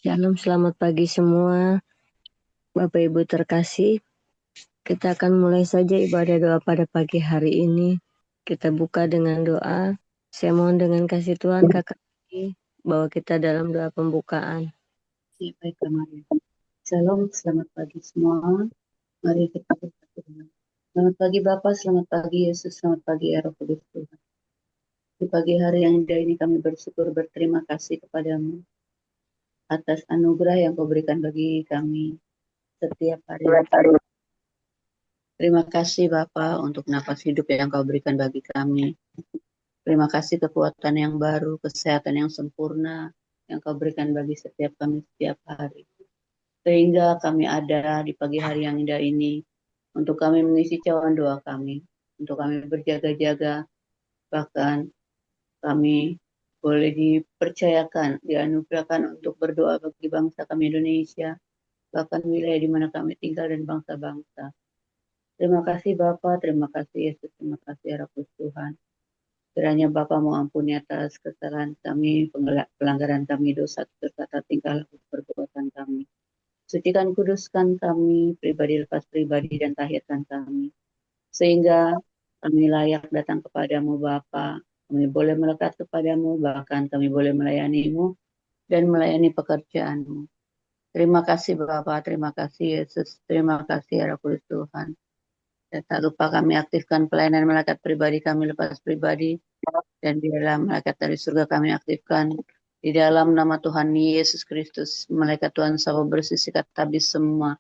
Shalom, selamat pagi semua. Bapak Ibu terkasih, kita akan mulai saja ibadah doa pada pagi hari ini. Kita buka dengan doa. Saya mohon dengan kasih Tuhan, Kakak bawa kita dalam doa pembukaan. Ya, baik, Maria. Shalom, selamat pagi semua. Mari kita berdoa. Selamat pagi Bapak, selamat pagi Yesus, selamat pagi ya Roh Kudus Tuhan. Di pagi hari yang indah ini kami bersyukur berterima kasih kepadamu atas anugerah yang kau berikan bagi kami setiap hari. Terima kasih Bapak untuk nafas hidup yang kau berikan bagi kami. Terima kasih kekuatan yang baru, kesehatan yang sempurna yang kau berikan bagi setiap kami setiap hari. Sehingga kami ada di pagi hari yang indah ini untuk kami mengisi cawan doa kami, untuk kami berjaga-jaga, bahkan kami boleh dipercayakan, dianugerahkan untuk berdoa bagi bangsa kami Indonesia, bahkan wilayah di mana kami tinggal dan bangsa-bangsa. Terima kasih Bapa, terima kasih Yesus, terima kasih ya Rabbus Tuhan. Kiranya Bapa mau ampuni atas kesalahan kami, pelanggaran kami, dosa, kata tingkah laku perbuatan kami. Sucikan kuduskan kami, pribadi lepas pribadi, dan tahirkan kami. Sehingga kami layak datang kepadamu Bapa, kami boleh melekat kepadamu, bahkan kami boleh melayanimu dan melayani pekerjaanmu. Terima kasih Bapa, terima kasih Yesus, terima kasih ya Roh Kudus Tuhan. Dan tak lupa kami aktifkan pelayanan malaikat pribadi kami lepas pribadi, dan di dalam malaikat dari surga kami aktifkan di dalam nama Tuhan Yesus Kristus. Malaikat Tuhan sama bersih sikat tabis semua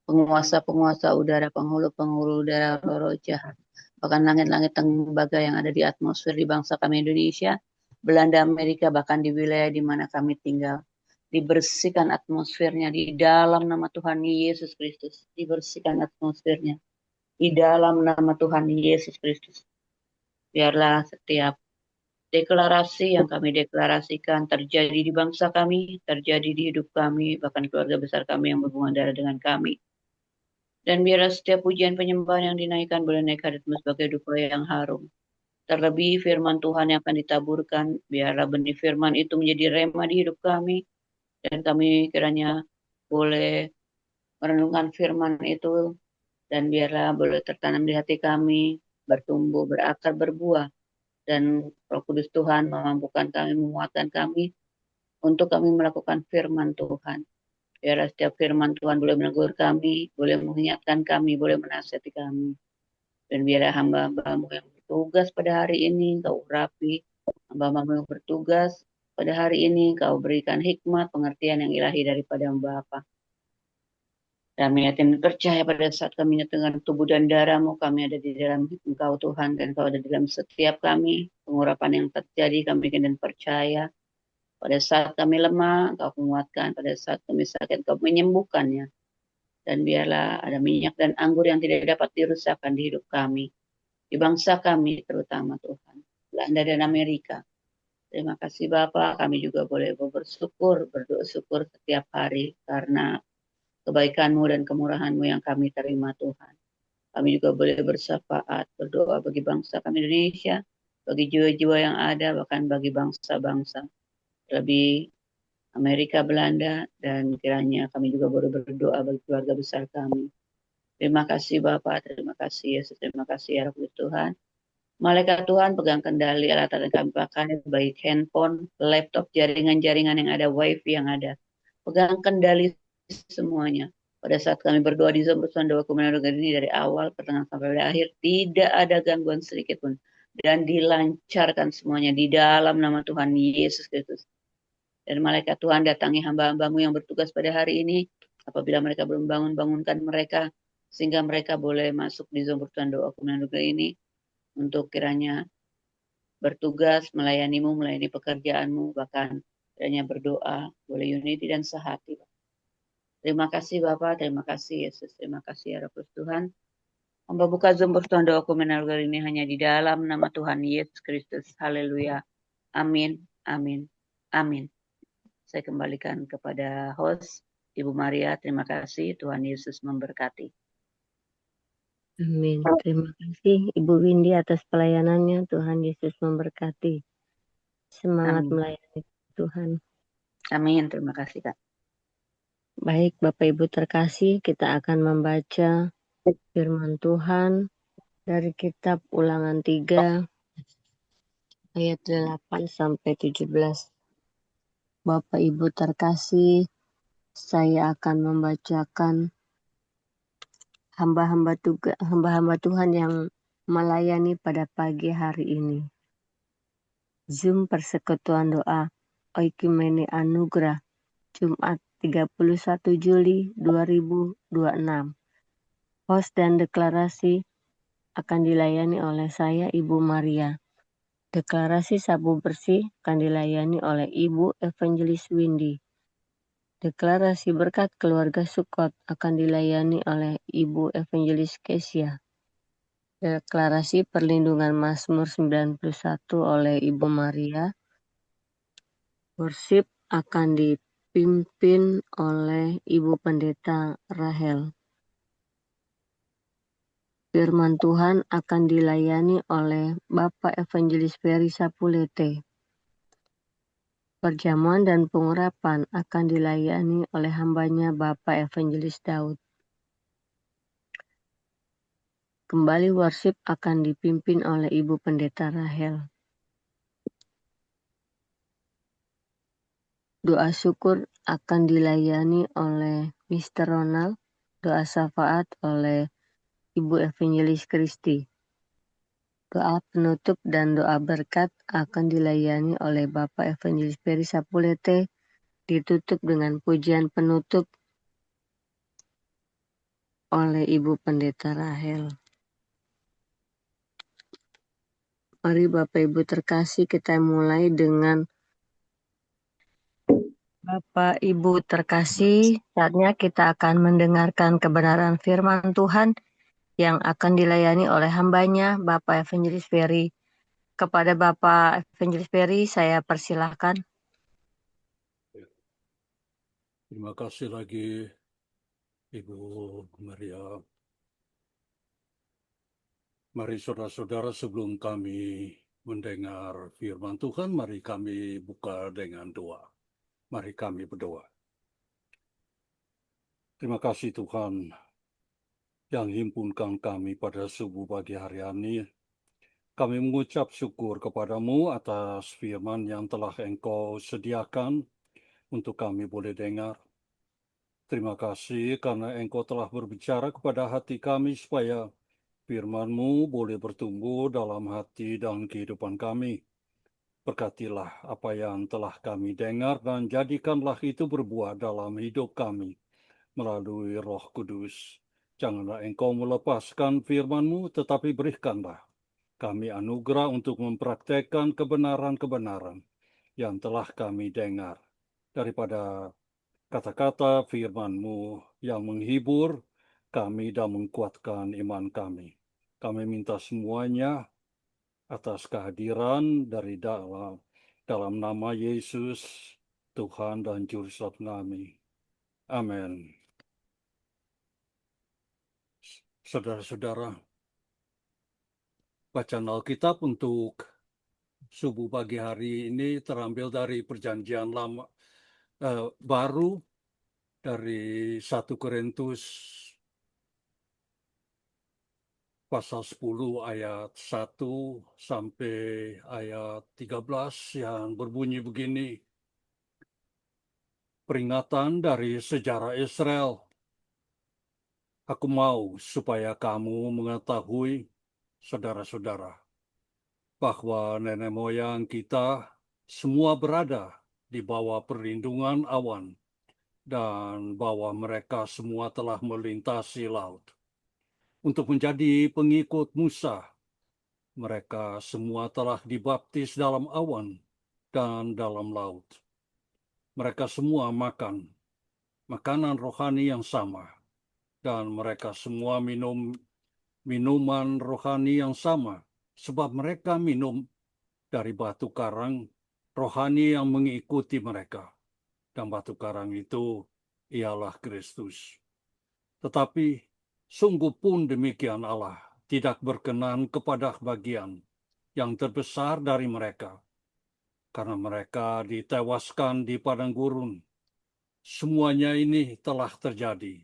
penguasa-penguasa udara, penghulu-penghulu udara, roh jahat, bahkan langit-langit tembaga yang ada di atmosfer di bangsa kami Indonesia, Belanda, Amerika, bahkan di wilayah di mana kami tinggal. Dibersihkan atmosfernya di dalam nama Tuhan Yesus Kristus. Dibersihkan atmosfernya di dalam nama Tuhan Yesus Kristus. Biarlah setiap deklarasi yang kami deklarasikan terjadi di bangsa kami, terjadi di hidup kami, bahkan keluarga besar kami yang berhubungan darah dengan kami. Dan biarlah setiap pujian penyembahan yang dinaikkan boleh naik hadiratmu sebagai dupa yang harum. Terlebih firman Tuhan yang akan ditaburkan, biarlah benih firman itu menjadi rema di hidup kami. Dan kami kiranya boleh merenungkan firman itu, dan biarlah boleh tertanam di hati kami, bertumbuh, berakar, berbuah. Dan Roh Kudus Tuhan memampukan kami, menguatkan kami, untuk kami melakukan firman Tuhan. Biarlah setiap firman Tuhan boleh menegur kami, boleh mengingatkan kami, boleh menasihati kami. Dan biarlah hamba-hambamu yang bertugas pada hari ini Kau urapi, hamba-hambamu yang bertugas pada hari ini Kau berikan hikmat, pengertian yang ilahi daripada Bapa. Kami yakin percaya pada saat kami dengan tubuh dan darah-Mu, kami ada di dalam Engkau Tuhan, dan Kau ada di dalam setiap kami. Pengurapan yang terjadi kami yakin dan percaya. Pada saat kami lemah, Engkau menguatkan. Pada saat kami sakit, Engkau menyembuhkannya. Dan biarlah ada minyak dan anggur yang tidak dapat dirusakkan di hidup kami, di bangsa kami terutama Tuhan, Belanda dan Amerika. Terima kasih Bapak, kami juga boleh bersyukur, berdoa syukur setiap hari karena kebaikan-Mu dan kemurahan-Mu yang kami terima Tuhan. Kami juga boleh bersyafaat, berdoa bagi bangsa kami Indonesia, bagi jiwa-jiwa yang ada, bahkan bagi bangsa-bangsa, lebih Amerika, Belanda, dan kiranya kami juga boleh berdoa bagi keluarga besar kami. Terima kasih Bapak, terima kasih Yesus, terima kasih ya Rabbi Tuhan. Malaikat Tuhan pegang kendali alat yang kami pakai, baik handphone, laptop, jaringan-jaringan yang ada, wifi yang ada. Pegang kendali semuanya. Pada saat kami berdoa di Zoom bersama doa kemenangan ini dari awal, pertengahan sampai akhir, tidak ada gangguan sedikit pun. Dan dilancarkan semuanya di dalam nama Tuhan Yesus Kristus. Dan malaikat Tuhan datangi hamba-hambamu yang bertugas pada hari ini, apabila mereka belum bangunkan mereka, sehingga mereka boleh masuk di Zoom bersama doa kemenangan ini, untuk kiranya bertugas melayanimu, melayani pekerjaanmu, bahkan kiranya berdoa, boleh unity dan sehati. Terima kasih Bapak, terima kasih Yesus, terima kasih ya Rabbus Tuhan. Hamba buka Zoom bersama doa kemenangan ini hanya di dalam nama Tuhan Yesus Kristus. Haleluya. Amin, amin, amin. Saya kembalikan kepada host, Ibu Maria. Terima kasih, Tuhan Yesus memberkati. Amin. Terima kasih Ibu Windy atas pelayanannya. Tuhan Yesus memberkati. Semangat Amin. melayani Tuhan. Amin, terima kasih Kak. Baik, Bapak Ibu terkasih, kita akan membaca firman Tuhan dari kitab Ulangan 3 ayat 8 sampai 17. Bapak Ibu terkasih, saya akan membacakan hamba-hamba Tuhan yang melayani pada pagi hari ini. Zoom Persekutuan Doa Oikumene Anugerah Jumat 31 Juli 2026. Host dan deklarasi akan dilayani oleh saya, Ibu Maria. Deklarasi sabu bersih akan dilayani oleh Ibu Evangelis Windy. Deklarasi berkat keluarga Sukot akan dilayani oleh Ibu Evangelis Kesia. Deklarasi perlindungan Mazmur 91 oleh Ibu Maria. Worship akan dipimpin oleh Ibu Pendeta Rahel. Firman Tuhan akan dilayani oleh Bapak Evangelis Ferry Sapulete. Perjamuan dan pengurapan akan dilayani oleh hambanya Bapak Evangelis Daud. Kembali worship akan dipimpin oleh Ibu Pendeta Rahel. Doa syukur akan dilayani oleh Mr. Ronald. Doa syafaat oleh Ibu Evangelis Kristi. Doa penutup dan doa berkat akan dilayani oleh Bapak Evangelis Ferry Sapulete, ditutup dengan pujian penutup oleh Ibu Pendeta Rahel. Mari Bapak Ibu terkasih, kita mulai dengan Bapak Ibu terkasih, saatnya kita akan mendengarkan kebenaran firman Tuhan yang akan dilayani oleh hambanya Bapak Evangelis Ferry. Kepada Bapak Evangelis Ferry, saya persilahkan. Terima kasih lagi Ibu Maria. Mari saudara-saudara, sebelum kami mendengar firman Tuhan, mari kami buka dengan doa. Mari kami berdoa. Terima kasih Tuhan yang himpunkan kami pada subuh pagi hari ini. Kami mengucap syukur kepadamu atas firman yang telah Engkau sediakan untuk kami boleh dengar. Terima kasih karena Engkau telah berbicara kepada hati kami supaya firman-Mu boleh bertumbuh dalam hati dan kehidupan kami. Berkatilah apa yang telah kami dengar dan jadikanlah itu berbuah dalam hidup kami melalui Roh Kudus. Janganlah Engkau melepaskan firman-Mu, tetapi berikanlah kami anugerah untuk mempraktekkan kebenaran-kebenaran yang telah kami dengar daripada kata-kata firman-Mu yang menghibur kami dan menguatkan iman kami. Kami minta semuanya atas kehadiran dari dalam nama Yesus, Tuhan dan Juru Selamat kami. Amin. Saudara-saudara, bacaan Alkitab untuk subuh pagi hari ini terambil dari Perjanjian Lama Baru dari 1 Korintus pasal 10 ayat 1 sampai ayat 13 yang berbunyi begini. Peringatan dari sejarah Israel. Aku mau supaya kamu mengetahui, saudara-saudara, bahwa nenek moyang kita semua berada di bawah perlindungan awan dan bahwa mereka semua telah melintasi laut. Untuk menjadi pengikut Musa, mereka semua telah dibaptis dalam awan dan dalam laut. Mereka semua makan makanan rohani yang sama, dan mereka semua minum minuman rohani yang sama, sebab mereka minum dari batu karang rohani yang mengikuti mereka. Dan batu karang itu ialah Kristus. Tetapi sungguh pun demikian Allah tidak berkenan kepada bagian yang terbesar dari mereka, karena mereka ditewaskan di padang gurun. Semuanya ini telah terjadi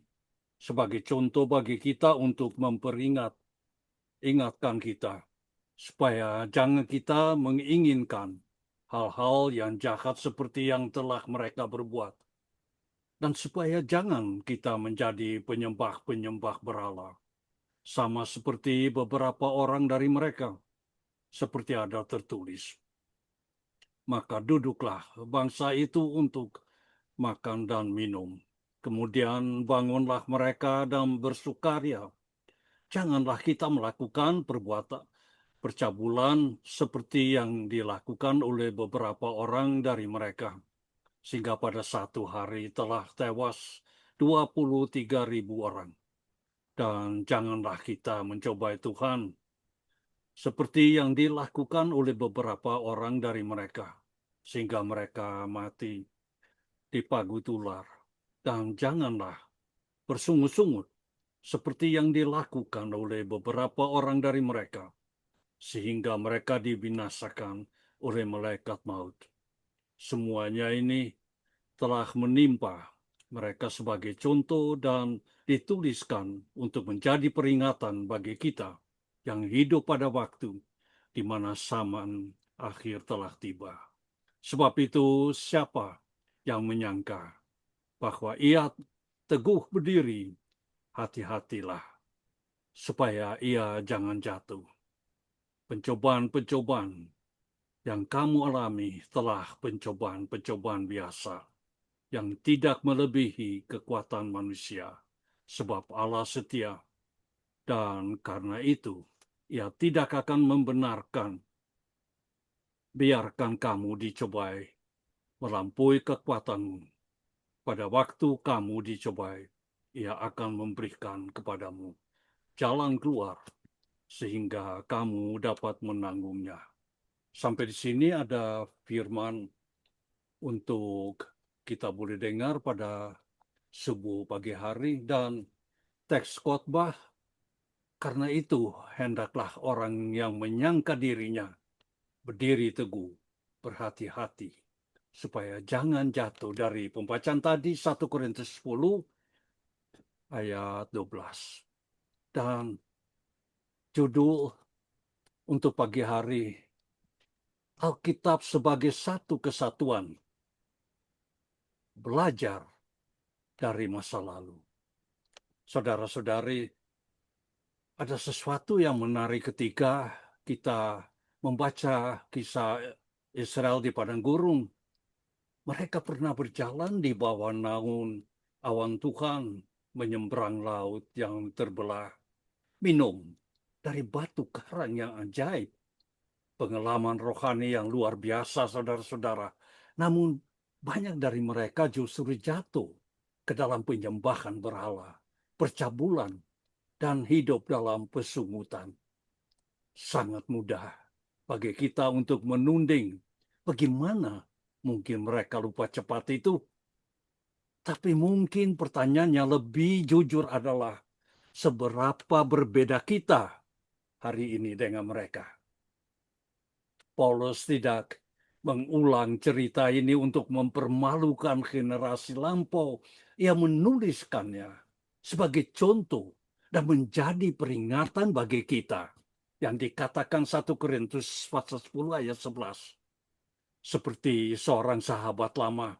sebagai contoh bagi kita untuk ingatkan kita, supaya jangan kita menginginkan hal-hal yang jahat seperti yang telah mereka berbuat. Dan supaya jangan kita menjadi penyembah-penyembah berhala, sama seperti beberapa orang dari mereka, seperti ada tertulis. Maka duduklah bangsa itu untuk makan dan minum. Kemudian bangunlah mereka dan bersukaria. Janganlah kita melakukan perbuatan percabulan seperti yang dilakukan oleh beberapa orang dari mereka. Sehingga pada satu hari telah tewas 23.000 orang. Dan janganlah kita mencobai Tuhan seperti yang dilakukan oleh beberapa orang dari mereka, sehingga mereka mati dipagut ular. Dan janganlah bersungut-sungut seperti yang dilakukan oleh beberapa orang dari mereka, sehingga mereka dibinasakan oleh malaikat maut. Semuanya ini telah menimpa mereka sebagai contoh dan dituliskan untuk menjadi peringatan bagi kita yang hidup pada waktu di mana zaman akhir telah tiba. Sebab itu, siapa yang menyangka bahwa ia teguh berdiri, hati-hatilah supaya ia jangan jatuh. Pencobaan-pencobaan yang kamu alami telah pencobaan-pencobaan biasa yang tidak melebihi kekuatan manusia, sebab Allah setia, dan karena itu ia tidak akan biarkan kamu dicobai melampaui kekuatanmu. Pada waktu kamu dicobai, ia akan memberikan kepadamu jalan keluar sehingga kamu dapat menanggungnya. Sampai di sini ada firman untuk kita boleh dengar pada subuh pagi hari, dan teks khotbah. Karena itu hendaklah orang yang menyangka dirinya berdiri teguh, berhati-hati, supaya jangan jatuh. Dari pembacaan tadi 1 Korintus 10 ayat 12. Dan judul untuk pagi hari, Alkitab sebagai satu kesatuan, belajar dari masa lalu. Saudara-saudari, ada sesuatu yang menarik ketika kita membaca kisah Israel di padang gurun. Mereka pernah berjalan di bawah naungan awan Tuhan, menyeberang laut yang terbelah, minum dari batu karang yang ajaib. Pengalaman rohani yang luar biasa, saudara-saudara. Namun banyak dari mereka justru jatuh ke dalam penyembahan berhala, percabulan, dan hidup dalam pesungutan. Sangat mudah bagi kita untuk menunding bagaimana mungkin mereka lupa cepat itu. Tapi mungkin pertanyaannya lebih jujur adalah seberapa berbeda kita hari ini dengan mereka. Paulus tidak mengulang cerita ini untuk mempermalukan generasi lampau. Ia menuliskannya sebagai contoh dan menjadi peringatan bagi kita. Yang dikatakan 1 Korintus pasal 10 ayat 11. Seperti seorang sahabat lama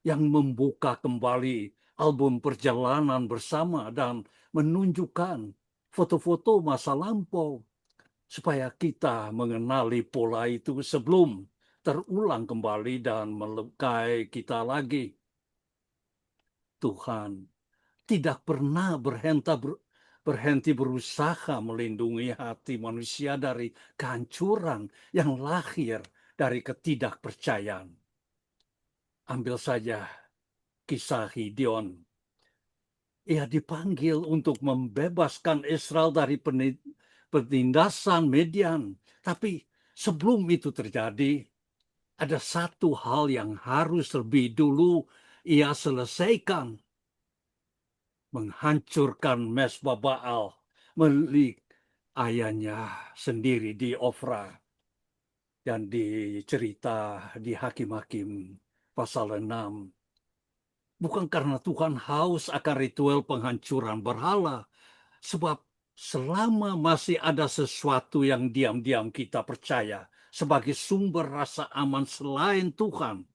yang membuka kembali album perjalanan bersama dan menunjukkan foto-foto masa lampau, supaya kita mengenali pola itu sebelum terulang kembali dan melukai kita lagi. Tuhan tidak pernah berhenti berusaha melindungi hati manusia dari kehancuran yang lahir dari ketidakpercayaan. Ambil saja kisah Gideon. Ia dipanggil untuk membebaskan Israel dari penindasan Midian. Tapi sebelum itu terjadi, ada satu hal yang harus lebih dulu ia selesaikan. Menghancurkan mesbah Baal milik ayahnya sendiri di Ofra. Dan dicerita di Hakim-Hakim pasal 6. bukan karena Tuhan haus akan ritual penghancuran berhala, sebab selama masih ada sesuatu yang diam-diam kita percaya sebagai sumber rasa aman selain Tuhan,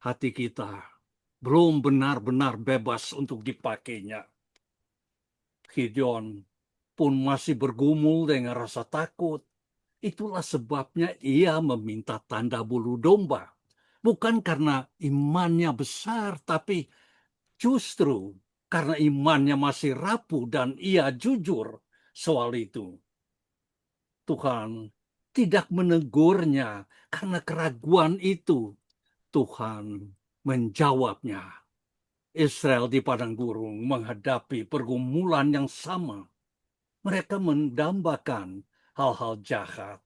hati kita belum benar-benar bebas untuk dipakainya. Gideon pun masih bergumul dengan rasa takut. Itulah sebabnya ia meminta tanda bulu domba. Bukan karena imannya besar, tapi justru karena imannya masih rapuh dan ia jujur soal itu. Tuhan tidak menegurnya karena keraguan itu. Tuhan menjawabnya. Israel di padang gurun menghadapi pergumulan yang sama. Mereka mendambakan hal-hal jahat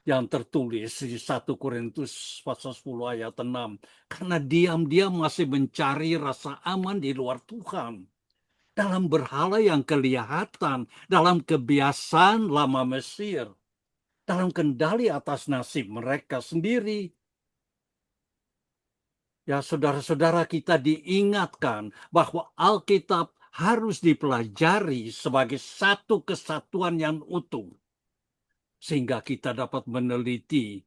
yang tertulis di 1 Korintus pasal 10 ayat 6. Karena diam-diam masih mencari rasa aman di luar Tuhan. Dalam berhala yang kelihatan, dalam kebiasaan lama Mesir, dalam kendali atas nasib mereka sendiri. Ya, saudara-saudara, kita diingatkan bahwa Alkitab harus dipelajari sebagai satu kesatuan yang utuh. Sehingga kita dapat meneliti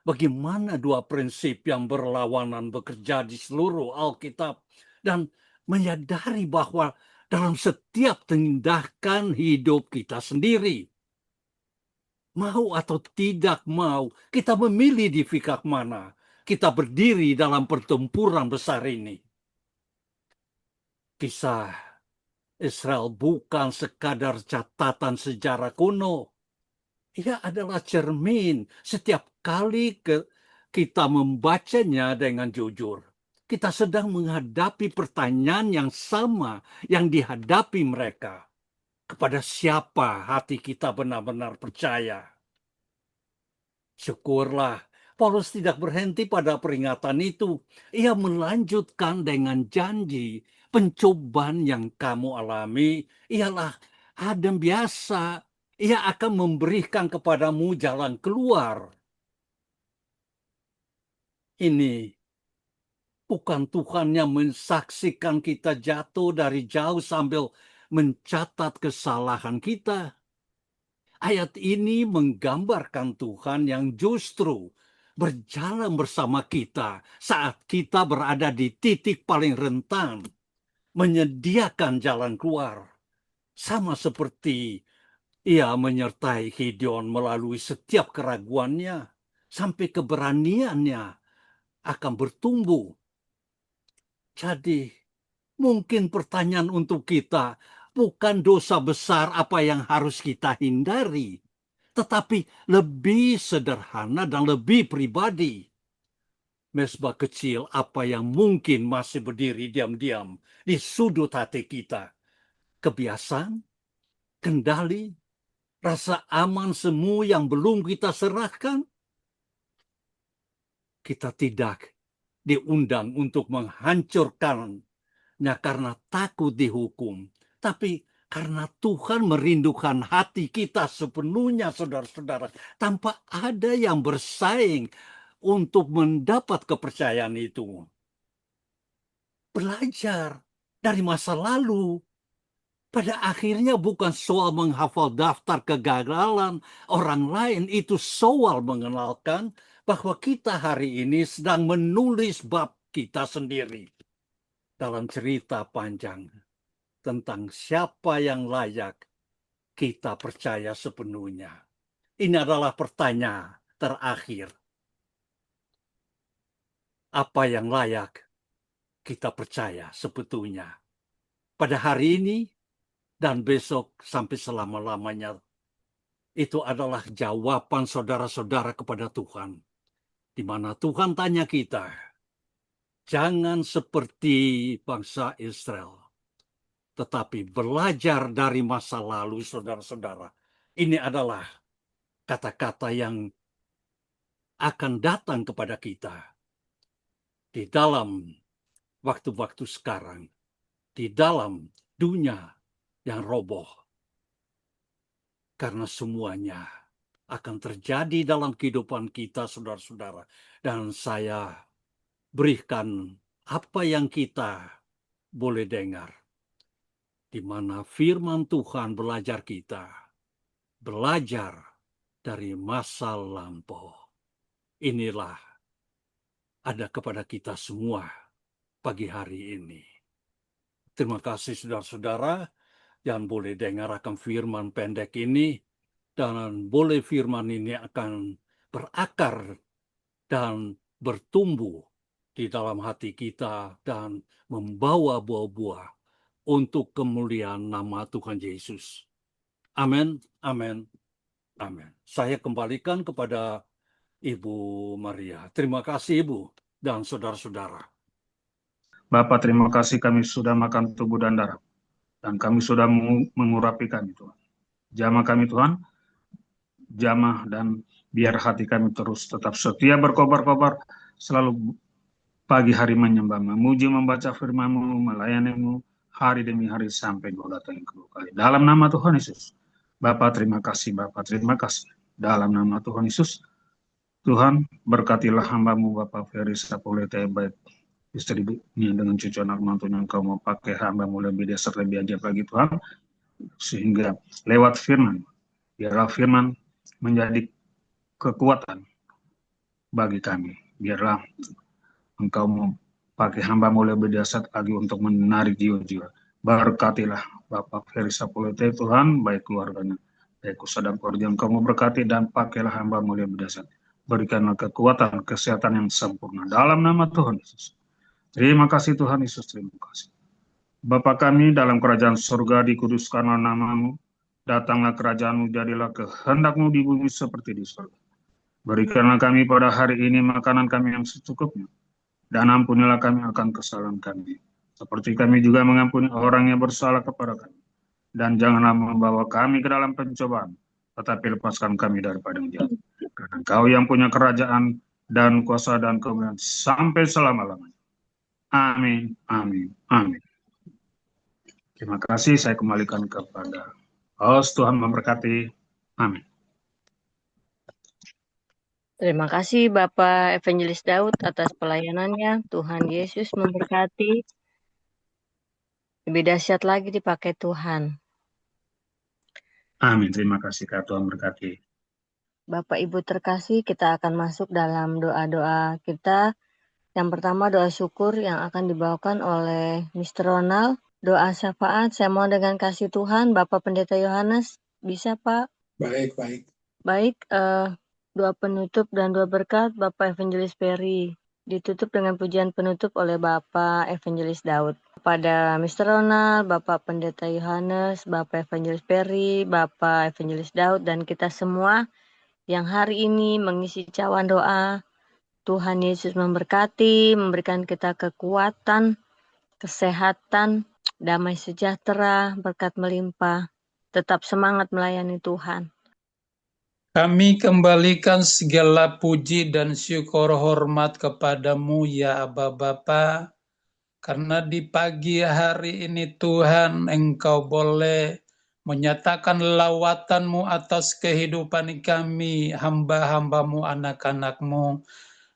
bagaimana dua prinsip yang berlawanan bekerja di seluruh Alkitab dan menyadari bahwa dalam setiap tindakan hidup kita sendiri, mau atau tidak mau, kita memilih di pihak mana kita berdiri dalam pertempuran besar ini. Kisah Israel bukan sekadar catatan sejarah kuno. Ia adalah cermin setiap kali kita membacanya dengan jujur. Kita sedang menghadapi pertanyaan yang sama yang dihadapi mereka. Kepada siapa hati kita benar-benar percaya? Syukurlah, Paulus tidak berhenti pada peringatan itu. Ia melanjutkan dengan janji, pencobaan yang kamu alami ialah adem biasa. Ia akan memberikan kepadamu jalan keluar. Ini bukan Tuhan yang mensaksikan kita jatuh dari jauh sambil mencatat kesalahan kita. Ayat ini menggambarkan Tuhan yang justru berjalan bersama kita saat kita berada di titik paling rentan, menyediakan jalan keluar. Sama seperti ia menyertai Gideon melalui setiap keraguannya, sampai keberaniannya akan bertumbuh. Jadi, mungkin pertanyaan untuk kita, bukan dosa besar apa yang harus kita hindari, tetapi lebih sederhana dan lebih pribadi. Mesbah kecil apa yang mungkin masih berdiri diam-diam di sudut hati kita. Kebiasaan, kendali, rasa aman semu yang belum kita serahkan. Kita tidak diundang untuk menghancurkannya karena takut dihukum, tapi karena Tuhan merindukan hati kita sepenuhnya, saudara-saudara, tanpa ada yang bersaing untuk mendapat kepercayaan itu. Belajar dari masa lalu, pada akhirnya bukan soal menghafal daftar kegagalan orang lain, itu soal mengenalkan bahwa kita hari ini sedang menulis bab kita sendiri dalam cerita panjang tentang siapa yang layak kita percaya sepenuhnya. Ini adalah pertanyaan terakhir. Apa yang layak kita percaya sebetulnya pada hari ini dan besok sampai selama-lamanya? Itu adalah jawaban saudara-saudara kepada Tuhan. Di mana Tuhan tanya kita, jangan seperti bangsa Israel, tetapi belajar dari masa lalu, saudara-saudara. Ini adalah kata-kata yang akan datang kepada kita di dalam waktu-waktu sekarang, di dalam dunia yang roboh. Karena semuanya akan terjadi dalam kehidupan kita, saudara-saudara. Dan saya berikan apa yang kita boleh dengar, di mana firman Tuhan belajar belajar dari masa lampau. Inilah ada kepada kita semua pagi hari ini. Terima kasih saudara-saudara yang boleh dengar akan firman pendek ini, dan boleh firman ini akan berakar dan bertumbuh di dalam hati kita dan membawa buah-buah untuk kemuliaan nama Tuhan Yesus. Amin, amin, amin. Saya kembalikan kepada Ibu Maria. Terima kasih Ibu dan saudara-saudara. Bapak, terima kasih kami sudah makan tubuh dan darah, dan kami sudah mengurapi kami Tuhan. Jamah kami Tuhan, jamah dan biar hati kami terus tetap setia berkobar-kobar, selalu pagi hari menyembah, memuji, membaca firman-Mu, melayani-Mu, hari demi hari sampai Kau datang yang kedua kali. Dalam nama Tuhan Yesus. Bapak terima kasih, Bapak terima kasih. Dalam nama Tuhan Yesus, Tuhan berkatilah hamba-Mu Bapak Ferry Sapulete, baik istrinya dengan cucu anak mantunya Engkau mau pakai hamba-Mu lebih dasar lebih ajaib lagi Tuhan, sehingga lewat firman, biarlah firman menjadi kekuatan bagi kami. Biarlah Engkau mau pakai hamba-Mu lebih dasar lagi untuk menarik jiwa-jiwa. Berkatilah Bapak Ferry Sapulete Tuhan, baik keluarganya, baik usaha dan pekerjaan Engkau mau berkati, dan pakailah hamba-Mu lebih dasar. Berikanlah kekuatan, kesehatan yang sempurna dalam nama Tuhan Yesus. Terima kasih Tuhan Yesus, terima kasih. Bapa kami dalam kerajaan surga, dikuduskanlah nama-Mu, datanglah kerajaan-Mu, jadilah kehendak-Mu di bumi seperti di surga. Berikanlah kami pada hari ini makanan kami yang secukupnya, dan ampunilah kami akan kesalahan kami, seperti kami juga mengampuni orang yang bersalah kepada kami. Dan janganlah membawa kami ke dalam pencobaan, tetapi lepaskan kami daripada yang jahat. Karena Engkau yang punya kerajaan dan kuasa dan kemuliaan sampai selama-lamanya. Amin, amin, amin. Terima kasih, saya kembalikan kepada host. Tuhan memberkati. Amin. Terima kasih Bapak Evangelis Daud atas pelayanannya. Tuhan Yesus memberkati. Lebih dahsyat lagi dipakai Tuhan. Amin, terima kasih Kak, Tuhan berkati. Bapak Ibu terkasih, kita akan masuk dalam doa-doa kita. Yang pertama doa syukur yang akan dibawakan oleh Mr. Ronald. Doa syafaat, saya mohon dengan kasih Tuhan, Bapak Pendeta Yohanes, bisa Pak? Baik. Baik, doa penutup dan doa berkat Bapak Evangelis Perry. Ditutup dengan pujian penutup oleh Bapak Evangelis Daud. Pada Mr. Ronald, Bapak Pendeta Yohanes, Bapak Evangelis Perry, Bapak Evangelis Daud, dan kita semua yang hari ini mengisi cawan doa. Tuhan Yesus memberkati, memberikan kita kekuatan, kesehatan, damai sejahtera, berkat melimpah. Tetap semangat melayani Tuhan. Kami kembalikan segala puji dan syukur hormat kepadamu ya Aba Bapa, karena di pagi hari ini Tuhan Engkau boleh menyatakan lawatanmu atas kehidupan kami, hamba-hambamu, anak-anakmu.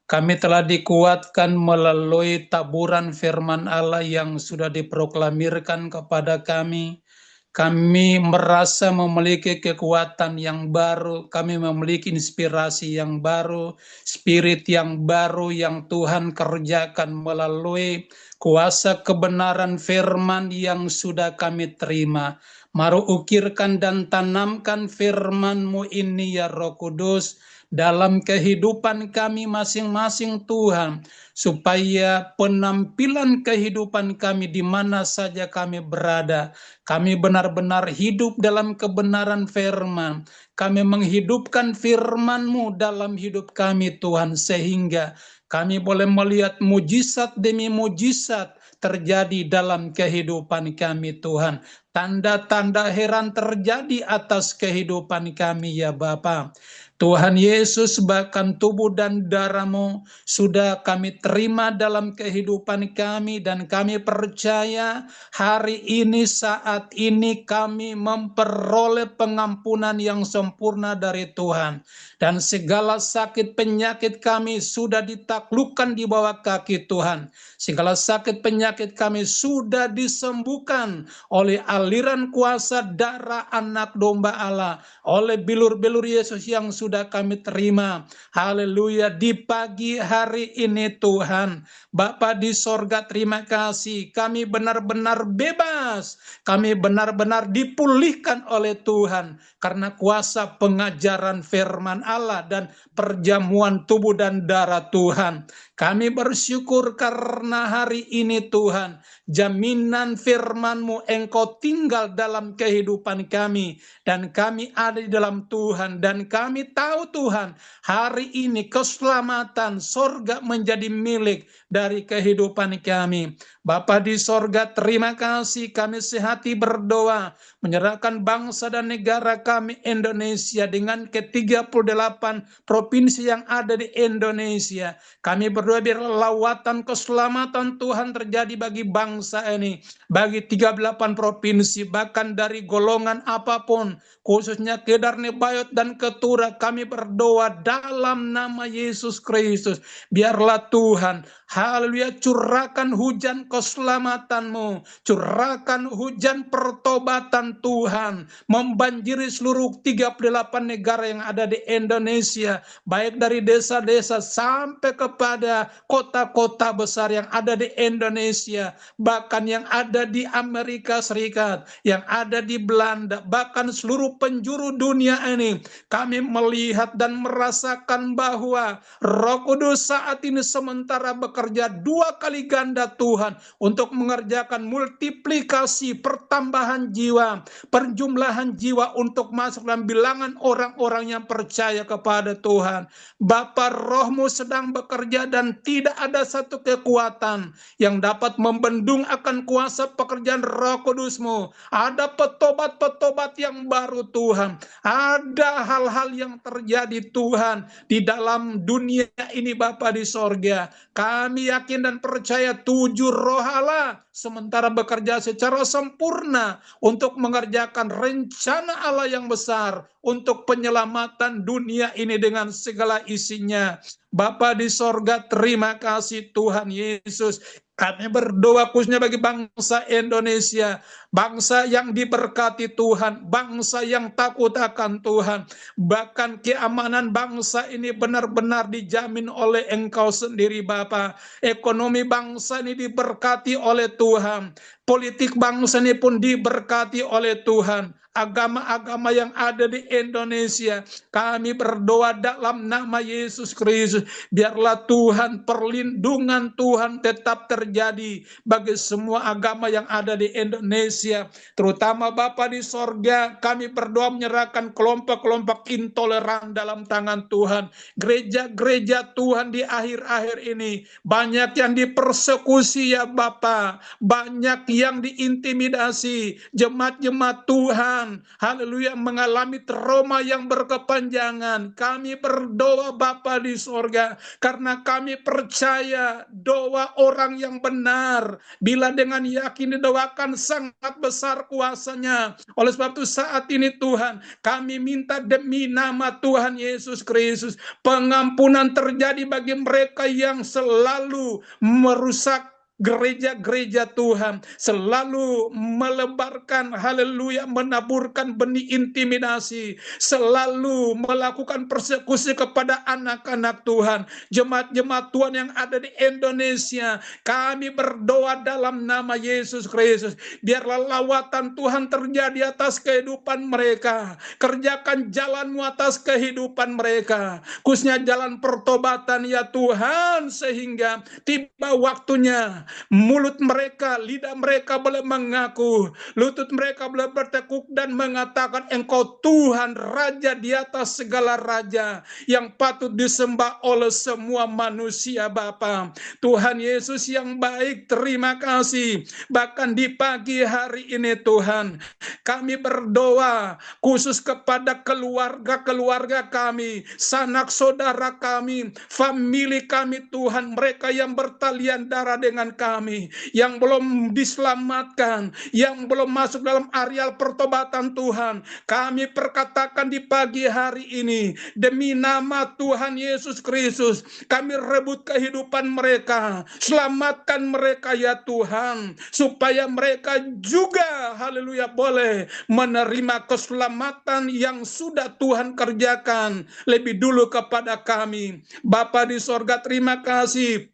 Kami telah dikuatkan melalui taburan firman Allah yang sudah diproklamirkan kepada kami. Kami merasa memiliki kekuatan yang baru, kami memiliki inspirasi yang baru, spirit yang baru yang Tuhan kerjakan melalui kuasa kebenaran firman yang sudah kami terima. Mari ukirkan dan tanamkan firman-Mu ini ya Roh Kudus dalam kehidupan kami masing-masing Tuhan, supaya penampilan kehidupan kami di mana saja kami berada, kami benar-benar hidup dalam kebenaran firman. Kami menghidupkan firman-Mu dalam hidup kami Tuhan, sehingga kami boleh melihat mujizat demi mujizat terjadi dalam kehidupan kami Tuhan. Tanda-tanda heran terjadi atas kehidupan kami ya Bapa. Tuhan Yesus, bahkan tubuh dan darah-Mu sudah kami terima dalam kehidupan kami, dan kami percaya hari ini, saat ini kami memperoleh pengampunan yang sempurna dari Tuhan. Dan segala sakit penyakit kami sudah ditaklukkan di bawah kaki Tuhan. Segala sakit penyakit kami sudah disembuhkan oleh aliran kuasa darah Anak Domba Allah, oleh bilur-bilur Yesus yang sudah kami terima. Haleluya. Di pagi hari ini Tuhan, Bapa di sorga, terima kasih. Kami benar-benar bebas. Kami benar-benar dipulihkan oleh Tuhan karena kuasa pengajaran firman Allah dan perjamuan tubuh dan darah Tuhan. Kami bersyukur karena hari ini Tuhan, jaminan firman-Mu Engkau tinggal dalam kehidupan kami, dan kami ada di dalam Tuhan, dan kami tahu Tuhan, hari ini keselamatan sorga menjadi milik dari kehidupan kami. Bapa di sorga, terima kasih, kami sehati berdoa, menyerahkan bangsa dan negara kami Indonesia dengan ke-38 provinsi yang ada di Indonesia. Kami berdoa biar lawatan keselamatan Tuhan terjadi bagi bangsa ini, bagi 38 provinsi, bahkan dari golongan apapun, khususnya Kedar, Nebayot, dan Ketura. Kami berdoa dalam nama Yesus Kristus, biarlah Tuhan, haleluya, curahkan hujan keselamatan-Mu, curahkan hujan pertobatan Tuhan, membanjiri seluruh 38 negara yang ada di Indonesia, baik dari desa-desa sampai kepada kota-kota besar yang ada di Indonesia, bahkan yang ada di Amerika Serikat, yang ada di Belanda, bahkan seluruh penjuru dunia ini. Kami melihat dan merasakan bahwa Roh Kudus saat ini sementara bekerja 2 kali ganda Tuhan untuk mengerjakan multiplikasi, pertambahan jiwa, perjumlahan jiwa untuk masuk dalam bilangan orang-orang yang percaya kepada Tuhan. Bapa, Roh-Mu sedang bekerja dan tidak ada satu kekuatan yang dapat membendung akan kuasa pekerjaan Roh Kudus-Mu. Ada petobat-petobat yang baru Tuhan. Ada hal-hal yang terjadi Tuhan di dalam dunia ini Bapa di sorga. Kami yakin dan percaya 7 Roh Allah sementara bekerja secara sempurna untuk mengerjakan rencana Allah yang besar untuk penyelamatan dunia ini dengan segala isinya. Bapa di sorga, terima kasih Tuhan Yesus. Kami berdoa khususnya bagi bangsa Indonesia, bangsa yang diberkati Tuhan, bangsa yang takut akan Tuhan. Bahkan keamanan bangsa ini benar-benar dijamin oleh Engkau sendiri Bapa. Ekonomi bangsa ini diberkati oleh Tuhan. Politik bangsa ini pun diberkati oleh Tuhan. Agama-agama yang ada di Indonesia, kami berdoa dalam nama Yesus Kristus, biarlah Tuhan, perlindungan Tuhan tetap terjadi bagi semua agama yang ada di Indonesia, terutama Bapa di sorga. Kami berdoa menyerahkan kelompok-kelompok intoleran dalam tangan Tuhan. Gereja-gereja Tuhan di akhir-akhir ini banyak yang dipersekusi ya Bapa, banyak yang diintimidasi, jemaat-jemaat Tuhan, haleluya, mengalami trauma yang berkepanjangan. Kami berdoa Bapa di sorga, karena kami percaya doa orang yang benar, bila dengan yakin didoakan, sangat besar kuasanya. Oleh sebab itu saat ini Tuhan, kami minta demi nama Tuhan Yesus Kristus, pengampunan terjadi bagi mereka yang selalu merusak gereja-gereja Tuhan, selalu melebarkan, haleluya, menaburkan benih intimidasi, selalu melakukan persekusi kepada anak-anak Tuhan, jemaat-jemaat Tuhan yang ada di Indonesia. Kami berdoa dalam nama Yesus Kristus, biarlah lawatan Tuhan terjadi atas kehidupan mereka. Kerjakan jalan-Mu atas kehidupan mereka, khususnya jalan pertobatan ya Tuhan, sehingga tiba waktunya mulut mereka, lidah mereka boleh mengaku, lutut mereka boleh bertekuk dan mengatakan Engkau Tuhan, Raja di atas segala raja, yang patut disembah oleh semua manusia Bapa. Tuhan Yesus yang baik, terima kasih. Bahkan di pagi hari ini Tuhan, kami berdoa khusus kepada keluarga-keluarga kami, sanak saudara kami, famili kami Tuhan, mereka yang bertalian darah dengan kami, yang belum diselamatkan, yang belum masuk dalam areal pertobatan Tuhan. Kami perkatakan di pagi hari ini, demi nama Tuhan Yesus Kristus, kami rebut kehidupan mereka, selamatkan mereka ya Tuhan, supaya mereka juga, haleluya, boleh menerima keselamatan yang sudah Tuhan kerjakan lebih dulu kepada kami. Bapa di sorga, terima kasih.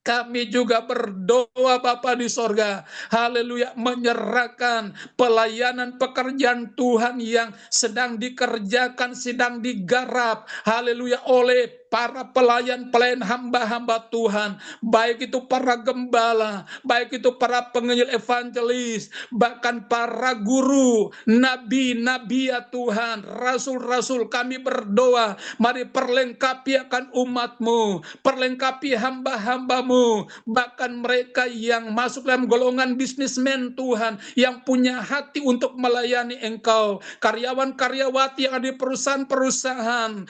Kami juga berdoa Bapa di sorga, haleluya, menyerahkan pelayanan pekerjaan Tuhan yang sedang dikerjakan, sedang digarap, haleluya, oleh para pelayan-pelayan hamba-hamba Tuhan, baik itu para gembala, baik itu para penginjil evangelis, bahkan para guru, nabi-nabi ya Tuhan, rasul-rasul. Kami berdoa, mari perlengkapi akan umat-Mu, perlengkapi hamba-hamba-Mu, bahkan mereka yang masuk dalam golongan bisnismen Tuhan, yang punya hati untuk melayani Engkau, karyawan-karyawati yang ada di perusahaan-perusahaan,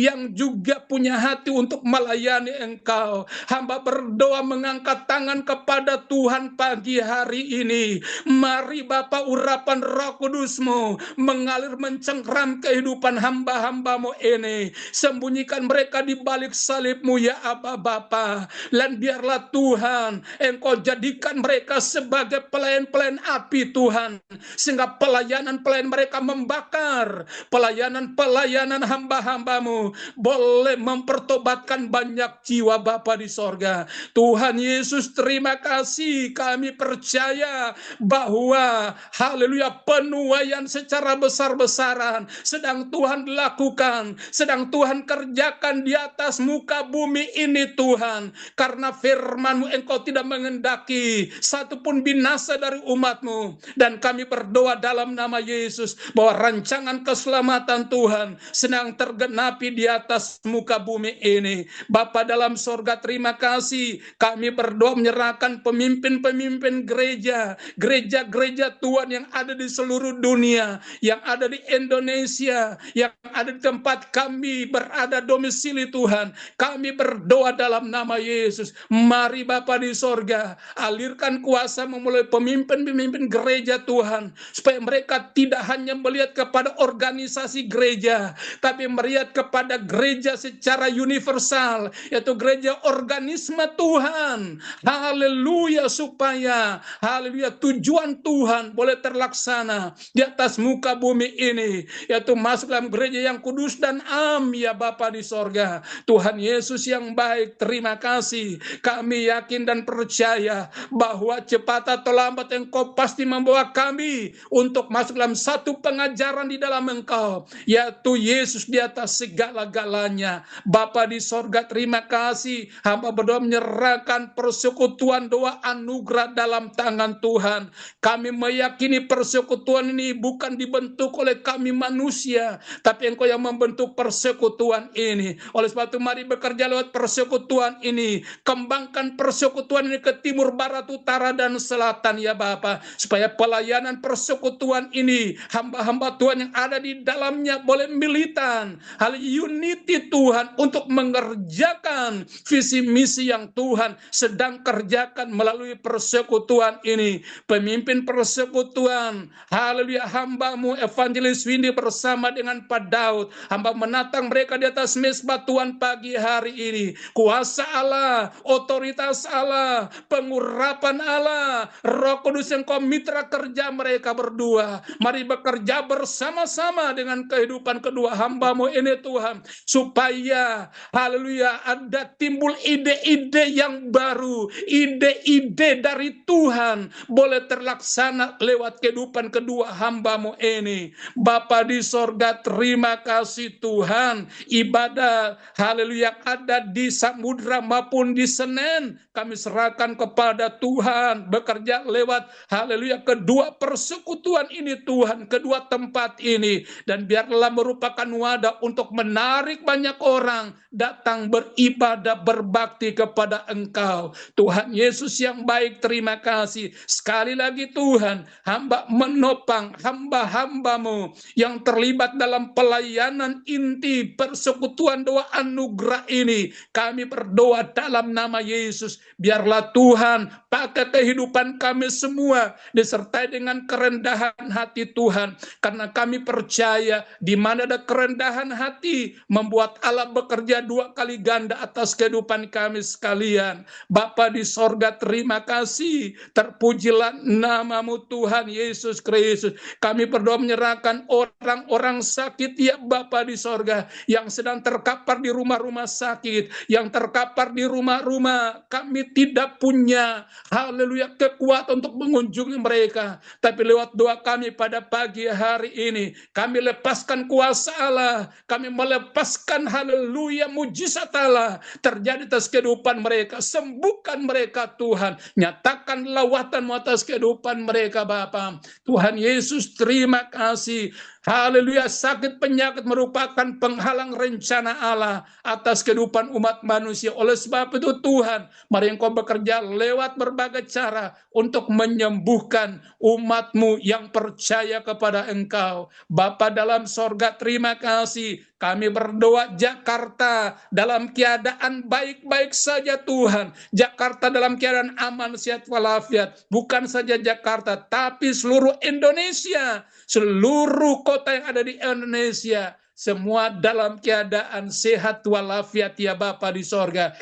yang juga punya hati untuk melayani Engkau. Hamba berdoa mengangkat tangan kepada Tuhan pagi hari ini. Mari Bapa, urapan Roh Kudus-Mu mengalir mencengkram kehidupan hamba-hamba-Mu ini. Sembunyikan mereka di balik salib-Mu ya Aba Bapa. Dan biarlah Tuhan, Engkau jadikan mereka sebagai pelayan-pelayan api Tuhan, sehingga pelayanan-pelayan mereka membakar, pelayanan-pelayanan hamba-hamba-Mu boleh mempertobatkan banyak jiwa Bapa di sorga. Tuhan Yesus, terima kasih. Kami percaya bahwa haleluya, penuaian secara besar-besaran sedang Tuhan lakukan, sedang Tuhan kerjakan di atas muka bumi ini Tuhan. Karena firman-Mu, Engkau tidak mengendaki satupun binasa dari umat-Mu. Dan kami berdoa dalam nama Yesus bahwa rancangan keselamatan Tuhan sedang tergenapi di atas muka bumi ini. Bapa dalam sorga, terima kasih. Kami berdoa menyerahkan pemimpin-pemimpin gereja, gereja-gereja Tuhan yang ada di seluruh dunia, yang ada di Indonesia, yang ada di tempat kami berada domisili Tuhan. Kami berdoa dalam nama Yesus. Mari Bapa di sorga, alirkan kuasa memulai pemimpin-pemimpin gereja Tuhan, supaya mereka tidak hanya melihat kepada organisasi gereja, tapi melihat kepada gereja secara universal, yaitu gereja organisme Tuhan. Haleluya, supaya haleluya tujuan Tuhan boleh terlaksana di atas muka bumi ini, yaitu masuk dalam gereja yang kudus dan am ya Bapa di sorga. Tuhan Yesus yang baik, terima kasih. Kami yakin dan percaya bahwa cepat atau lambat Engkau pasti membawa kami untuk masuk dalam satu pengajaran di dalam Engkau, yaitu Yesus di atas segala-galanya. Bapa di sorga, terima kasih. Hamba berdoa menyerahkan persekutuan doa anugerah dalam tangan Tuhan. Kami meyakini persekutuan ini bukan dibentuk oleh kami manusia, tapi Engkau yang membentuk persekutuan ini. Oleh sebab itu mari bekerja lewat persekutuan ini. Kembangkan persekutuan ini ke timur, barat, utara, dan selatan ya Bapa, supaya pelayanan persekutuan ini, hamba-hamba Tuhan yang ada di dalamnya boleh militan, hal unity Tuhan, untuk mengerjakan visi misi yang Tuhan sedang kerjakan melalui persekutuan ini. Pemimpin persekutuan, haleluya, hamba-Mu Evangelis Windy bersama dengan Pak Daud, hamba menatang mereka di atas mezbah Tuhan pagi hari ini. Kuasa Allah, otoritas Allah, pengurapan Allah, Roh Kudus yang Kau mitra kerja mereka berdua. Mari bekerja bersama-sama dengan kehidupan kedua hamba-Mu ini Tuhan, supaya haleluya, haleluya, ada timbul ide-ide yang baru, ide-ide dari Tuhan boleh terlaksana lewat kehidupan kedua hamba-Mu ini. Bapa di sorga, terima kasih Tuhan. Ibadah haleluya yang ada di Samudra maupun di Senen, kami serahkan kepada Tuhan, bekerja lewat haleluya kedua persekutuan ini Tuhan, kedua tempat ini, dan biarlah merupakan wadah untuk menarik banyak orang datang beribadah, berbakti kepada Engkau. Tuhan Yesus yang baik, terima kasih. Sekali lagi Tuhan, hamba menopang hamba-hamba-Mu yang terlibat dalam pelayanan inti persekutuan doa anugerah ini. Kami berdoa dalam nama Yesus, biarlah Tuhan pakai kehidupan kami semua disertai dengan kerendahan hati Tuhan, karena kami percaya di mana ada kerendahan hati membuat Allah bekerja dua kali ganda atas kehidupan kami sekalian. Bapa di sorga, terima kasih, terpujilah nama-Mu Tuhan Yesus Kristus. Kami berdoa menyerahkan orang-orang sakit ya Bapa di sorga, yang sedang terkapar di rumah-rumah sakit, yang terkapar di rumah-rumah. Kami tidak punya haleluya kekuatan untuk mengunjungi mereka, tapi lewat doa kami pada pagi hari ini, kami lepaskan kuasa Allah, kami melepaskan haleluya mujizat Allah terjadi atas kehidupan mereka. Sembuhkan mereka Tuhan, nyatakan lawatan-Mu atas kehidupan mereka Bapa. Tuhan Yesus, terima kasih. Haleluya, sakit penyakit merupakan penghalang rencana Allah atas kehidupan umat manusia. Oleh sebab itu Tuhan, mari Engkau bekerja lewat berbagai cara untuk menyembuhkan umat-Mu yang percaya kepada Engkau. Bapa dalam sorga, terima kasih. Kami berdoa Jakarta dalam keadaan baik-baik saja Tuhan. Jakarta dalam keadaan aman, sehat walafiat. Bukan saja Jakarta, tapi seluruh Indonesia, seluruh kota yang ada di Indonesia, semua dalam keadaan sehat walafiat ya Bapa di sorga.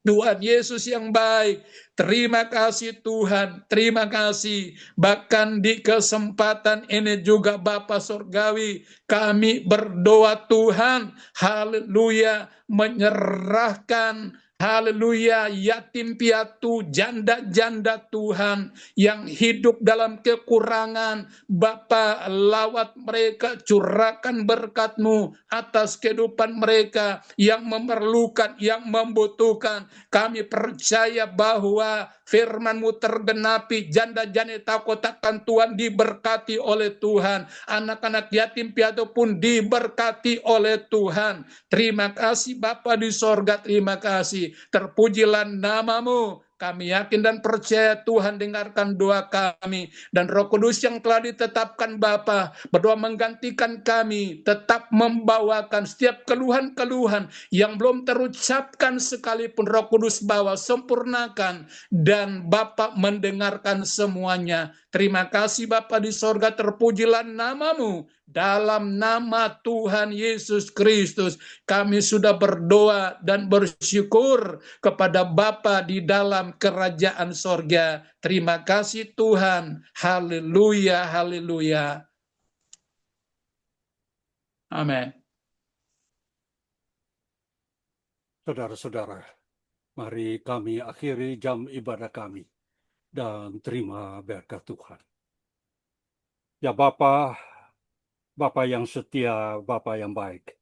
Tuhan Yesus yang baik, terima kasih Tuhan, terima kasih. Bahkan di kesempatan ini juga Bapa Surgawi, kami berdoa Tuhan, haleluya, menyerahkan haleluya yatim piatu, janda-janda Tuhan yang hidup dalam kekurangan. Bapa, lawat mereka, curahkan berkat-Mu atas kehidupan mereka yang memerlukan, yang membutuhkan. Kami percaya bahwa firman-Mu tergenapi, janda-janda kotakan Tuhan diberkati oleh Tuhan, anak-anak yatim piatu pun diberkati oleh Tuhan. Terima kasih Bapa di sorga, terima kasih. Terpujilah nama-Mu. Kami yakin dan percaya Tuhan dengarkan doa kami, dan Roh Kudus yang telah ditetapkan Bapa berdoa menggantikan kami, tetap membawakan setiap keluhan-keluhan yang belum terucapkan sekalipun. Roh Kudus bawa, sempurnakan, dan Bapa mendengarkan semuanya. Terima kasih Bapa di sorga, terpujilah nama-Mu. Dalam nama Tuhan Yesus Kristus kami sudah berdoa dan bersyukur kepada Bapa di dalam kerajaan sorga. Terima kasih Tuhan. Haleluya, haleluya. Amin. Saudara-saudara, mari kami akhiri jam ibadah kami dan terima berkat Tuhan. Ya Bapa, Bapa yang setia, Bapa yang baik,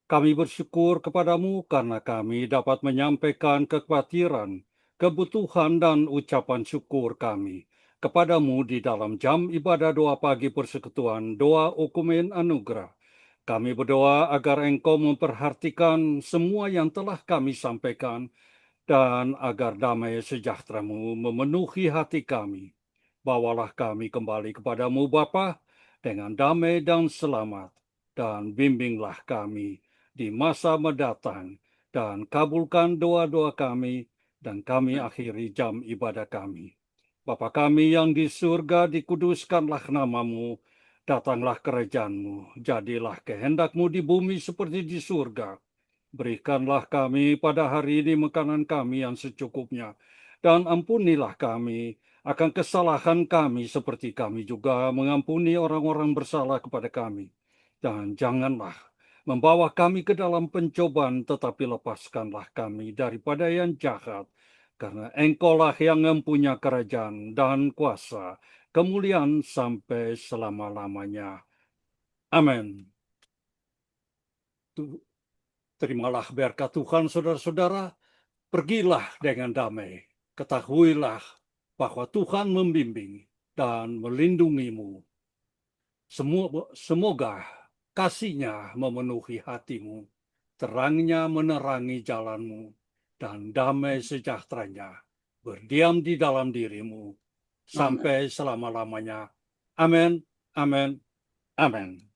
kami bersyukur kepadamu karena kami dapat menyampaikan kekhawatiran, kebutuhan, dan ucapan syukur kami kepadamu di dalam jam ibadah doa pagi persekutuan doa Okumen Anugerah. Kami berdoa agar Engkau memperhatikan semua yang telah kami sampaikan, dan agar damai sejahtera-Mu memenuhi hati kami. Bawalah kami kembali kepadamu Bapa dengan damai dan selamat, dan bimbinglah kami di masa mendatang, dan kabulkan doa-doa kami, dan kami akhiri jam ibadah kami. Bapa kami yang di surga, dikuduskanlah nama-Mu, datanglah kerajaan-Mu, jadilah kehendak-Mu di bumi seperti di surga. Berikanlah kami pada hari ini makanan kami yang secukupnya, dan ampunilah kami akan kesalahan kami seperti kami juga mengampuni orang-orang bersalah kepada kami. Dan janganlah membawa kami ke dalam pencobaan, tetapi lepaskanlah kami daripada yang jahat, karena Engkaulah yang mempunyai kerajaan dan kuasa, kemuliaan sampai selama-lamanya. Amin. Terimalah berkat Tuhan, saudara-saudara. Pergilah dengan damai. Ketahuilah bahwa Tuhan membimbing dan melindungimu. Semoga kasih-Nya memenuhi hatimu, terangnya menerangi jalanmu, dan damai sejahtera-Nya berdiam di dalam dirimu sampai selama-lamanya. Amin, amin, amin.